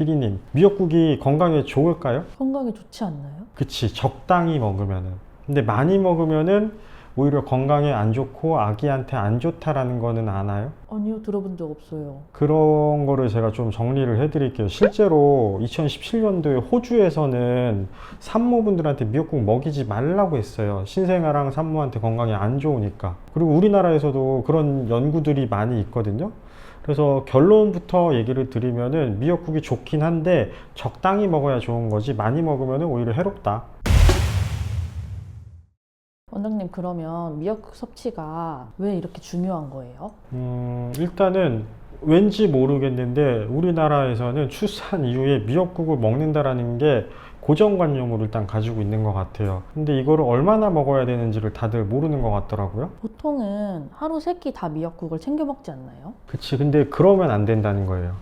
피디님, 미역국이 건강에 좋을까요? 건강에 좋지 않나요? 그치, 적당히 먹으면은. 근데 많이 먹으면은 오히려 건강에 안 좋고 아기한테 안 좋다라는 거는 아나요? 아니요, 들어본 적 없어요. 그런 거를 제가 좀 정리를 해드릴게요. 실제로 2017년도에 호주에서는 산모분들한테 미역국 먹이지 말라고 했어요. 신생아랑 산모한테 건강에 안 좋으니까. 그리고 우리나라에서도 그런 연구들이 많이 있거든요. 그래서 결론부터 얘기를 드리면은 미역국이 좋긴 한데 적당히 먹어야 좋은 거지 많이 먹으면 오히려 해롭다. 원장님, 그러면 미역국 섭취가 왜 이렇게 중요한 거예요? 일단은 왠지 모르겠는데 우리나라에서는 출산 이후에 미역국을 먹는다라는 게 고정관념으로 일단 가지고 있는 것 같아요. 근데 이거를 얼마나 먹어야 되는지를 다들 모르는 것 같더라고요. 보통은 하루 3끼 다 미역국을 챙겨 먹지 않나요? 그치. 근데 그러면 안 된다는 거예요.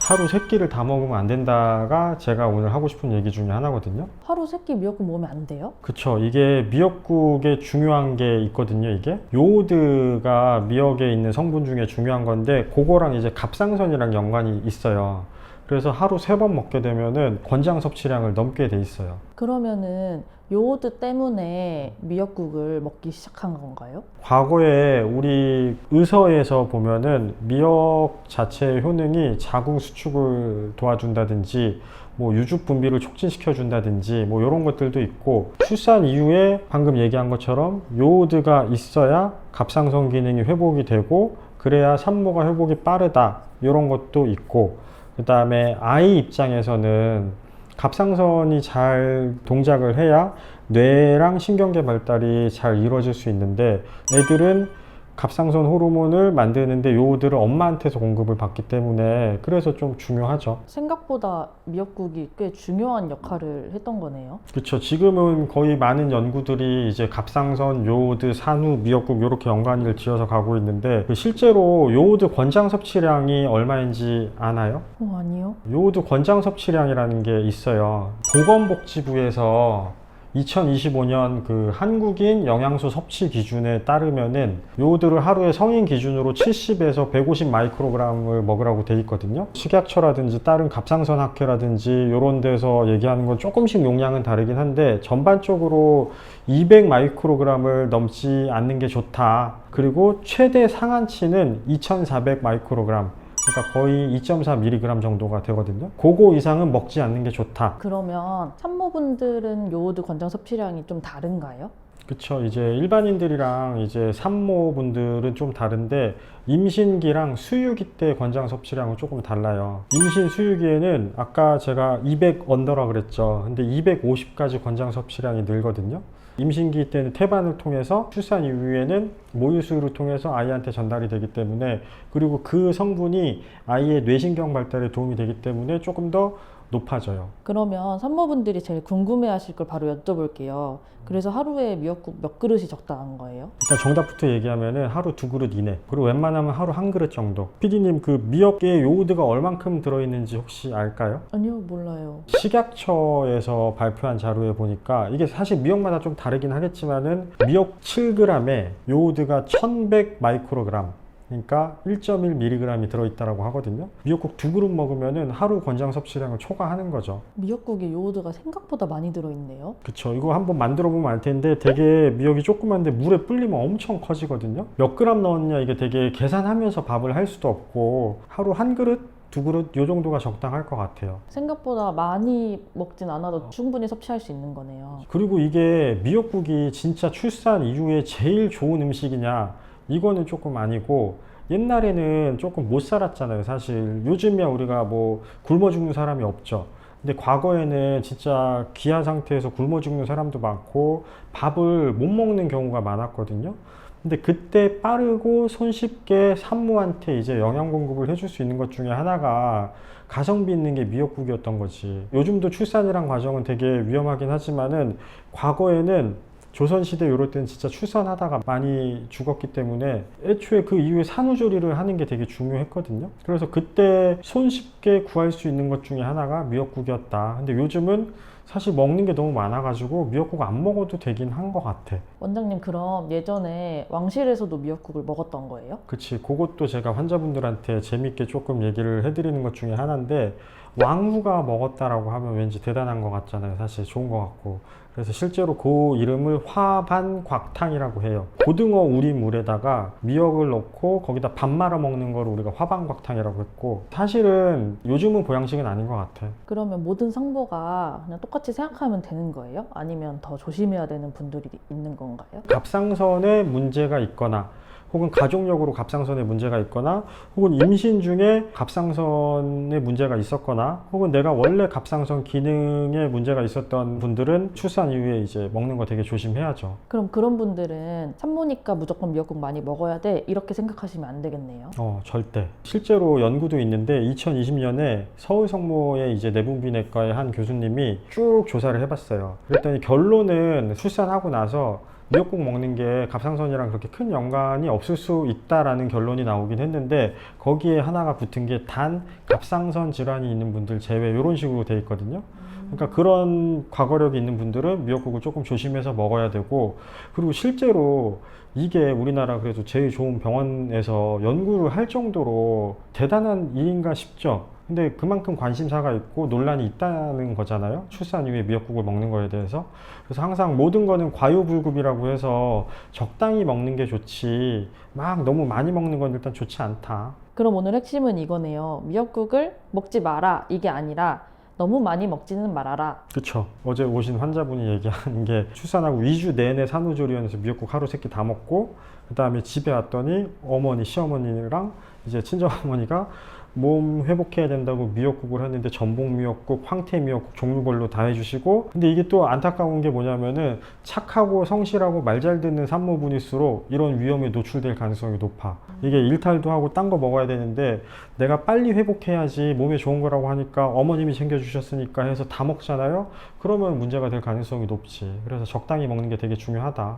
하루 3끼를 다 먹으면 안 된다가 제가 오늘 하고 싶은 얘기 중에 하나거든요. 하루 3끼 미역국 먹으면 안 돼요? 그쵸. 이게 미역국에 중요한 게 있거든요. 이게 요오드가 미역에 있는 성분 중에 중요한 건데 그거랑 이제 갑상선이랑 연관이 있어요. 그래서 하루 3번 먹게 되면은 권장 섭취량을 넘게 돼 있어요. 그러면은 요오드 때문에 미역국을 먹기 시작한 건가요? 과거에 우리 의서에서 보면은 미역 자체의 효능이 자궁 수축을 도와준다든지 뭐 유죽 분비를 촉진시켜 준다든지 뭐 이런 것들도 있고, 출산 이후에 방금 얘기한 것처럼 요오드가 있어야 갑상선 기능이 회복이 되고 그래야 산모가 회복이 빠르다 이런 것도 있고, 그 다음에 아이 입장에서는 갑상선이 잘 동작을 해야 뇌랑 신경계 발달이 잘 이루어질 수 있는데, 애들은 갑상선 호르몬을 만드는데 요오드를 엄마한테서 공급을 받기 때문에 그래서 좀 중요하죠. 생각보다 미역국이 꽤 중요한 역할을 했던 거네요. 그렇죠. 지금은 거의 많은 연구들이 이제 갑상선, 요오드, 산후, 미역국 이렇게 연관을 지어서 가고 있는데, 실제로 요오드 권장 섭취량이 얼마인지 아나요? 아니요. 요오드 권장 섭취량이라는 게 있어요. 보건복지부에서 2025년 그 한국인 영양소 섭취 기준에 따르면은 요오드를 하루에 성인 기준으로 70에서 150 마이크로그램을 먹으라고 돼 있거든요. 식약처라든지 다른 갑상선 학회라든지 이런 데서 얘기하는 건 조금씩 용량은 다르긴 한데 전반적으로 200 마이크로그램을 넘지 않는 게 좋다. 그리고 최대 상한치는 2400 마이크로그램. 그러니까 거의 2.4mg 정도가 되거든요. 그거 이상은 먹지 않는 게 좋다. 그러면 산모분들은 요오드 권장 섭취량이 좀 다른가요? 그쵸. 이제 일반인들이랑 이제 산모분들은 좀 다른데, 임신기랑 수유기 때 권장 섭취량은 조금 달라요. 임신 수유기에는 아까 제가 200 언더라 그랬죠. 근데 250까지 권장 섭취량이 늘거든요. 임신기 때는 태반을 통해서, 출산 이후에는 모유수유를 통해서 아이한테 전달이 되기 때문에, 그리고 그 성분이 아이의 뇌신경 발달에 도움이 되기 때문에 조금 더 높아져요. 그러면 산모분들이 제일 궁금해하실 걸 바로 여쭤볼게요. 그래서 하루에 미역국 몇 그릇이 적당한 거예요? 일단 정답부터 얘기하면은 하루 2그릇 이내, 그리고 웬만하면 하루 1그릇 정도. 피디님, 그 미역에 요오드가 얼만큼 들어있는지 혹시 알까요? 아니요, 몰라요. 식약처에서 발표한 자료에 보니까, 이게 사실 미역마다 좀 다르긴 하겠지만은 미역 7g에 요오드가 1100 마이크로그램, 그러니까 1.1mg이 들어있다고 하거든요. 미역국 2그릇 먹으면은 하루 권장 섭취량을 초과하는 거죠. 미역국에 요오드가 생각보다 많이 들어있네요. 그쵸. 이거 한번 만들어 보면 알 텐데, 되게 미역이 조그만데 물에 불리면 엄청 커지거든요. 몇 그램 넣었냐 이게 되게 계산하면서 밥을 할 수도 없고, 하루 1그릇? 2그릇 요 정도가 적당할 것 같아요. 생각보다 많이 먹진 않아도 충분히 섭취할 수 있는 거네요. 그리고 이게 미역국이 진짜 출산 이후에 제일 좋은 음식이냐, 이거는 조금 아니고, 옛날에는 조금 못 살았잖아요. 사실 요즘이야 우리가 뭐 굶어 죽는 사람이 없죠. 근데 과거에는 진짜 귀한 상태에서 굶어 죽는 사람도 많고 밥을 못 먹는 경우가 많았거든요. 근데 그때 빠르고 손쉽게 산모한테 이제 영양 공급을 해줄 수 있는 것 중에 하나가 가성비 있는 게 미역국이었던 거지. 요즘도 출산이란 과정은 되게 위험하긴 하지만은, 과거에는 조선시대 이럴 때는 진짜 출산하다가 많이 죽었기 때문에 애초에 그 이후에 산후조리를 하는 게 되게 중요했거든요. 그래서 그때 손쉽게 구할 수 있는 것 중에 하나가 미역국이었다. 근데 요즘은 사실 먹는 게 너무 많아가지고 미역국 안 먹어도 되긴 한 것 같아. 원장님, 그럼 예전에 왕실에서도 미역국을 먹었던 거예요? 그치. 그것도 제가 환자분들한테 재밌게 조금 얘기를 해드리는 것 중에 하나인데, 왕후가 먹었다라고 하면 왠지 대단한 것 같잖아요. 사실 좋은 것 같고. 그래서 실제로 그 이름을 화반곽탕이라고 해요. 고등어 우리물에다가 미역을 넣고 거기다 밥 말아 먹는 걸 우리가 화반곽탕이라고 했고, 사실은 요즘은 보양식은 아닌 것 같아. 그러면 모든 상보가 그냥 똑같이 생각하면 되는 거예요? 아니면 더 조심해야 되는 분들이 있는 건가요? 갑상선에 문제가 있거나 혹은 가족력으로 갑상선에 문제가 있거나 혹은 임신 중에 갑상선에 문제가 있었거나 혹은 내가 원래 갑상선 기능에 문제가 있었던 분들은 출산 이후에 이제 먹는 거 되게 조심해야죠. 그럼 그런 분들은 산모니까 무조건 미역국 많이 먹어야 돼 이렇게 생각하시면 안 되겠네요. 절대. 실제로 연구도 있는데 2020년에 서울성모의 이제 내분비내과의 한 교수님이 쭉 조사를 해봤어요. 그랬더니 결론은 출산하고 나서 미역국 먹는 게 갑상선이랑 그렇게 큰 연관이 없을 수 있다라는 결론이 나오긴 했는데, 거기에 하나가 붙은 게 단 갑상선 질환이 있는 분들 제외, 이런 식으로 돼 있거든요. 그러니까 그런 과거력이 있는 분들은 미역국을 조금 조심해서 먹어야 되고, 그리고 실제로 이게 우리나라 그래도 제일 좋은 병원에서 연구를 할 정도로 대단한 일인가 싶죠. 근데 그만큼 관심사가 있고 논란이 있다는 거잖아요. 출산 이후에 미역국을 먹는 거에 대해서. 그래서 항상 모든 거는 과유불급이라고 해서 적당히 먹는 게 좋지, 막 너무 많이 먹는 건 일단 좋지 않다. 그럼 오늘 핵심은 이거네요. 미역국을 먹지 마라 이게 아니라 너무 많이 먹지는 말아라. 그쵸. 어제 오신 환자분이 얘기하는 게 출산하고 2주 내내 산후조리원에서 미역국 하루 세끼 다 먹고, 그 다음에 집에 왔더니 어머니, 시어머니랑 이제 친정어머니가 몸 회복해야 된다고 미역국을 했는데 전복 미역국, 황태 미역국 종류별로 다 해주시고, 근데 이게 또 안타까운 게 뭐냐면은 착하고 성실하고 말 잘 듣는 산모분일수록 이런 위험에 노출될 가능성이 높아. 이게 일탈도 하고 딴 거 먹어야 되는데 내가 빨리 회복해야지 몸에 좋은 거라고 하니까 어머님이 챙겨주셨으니까 해서 다 먹잖아요. 그러면 문제가 될 가능성이 높지. 그래서 적당히 먹는 게 되게 중요하다.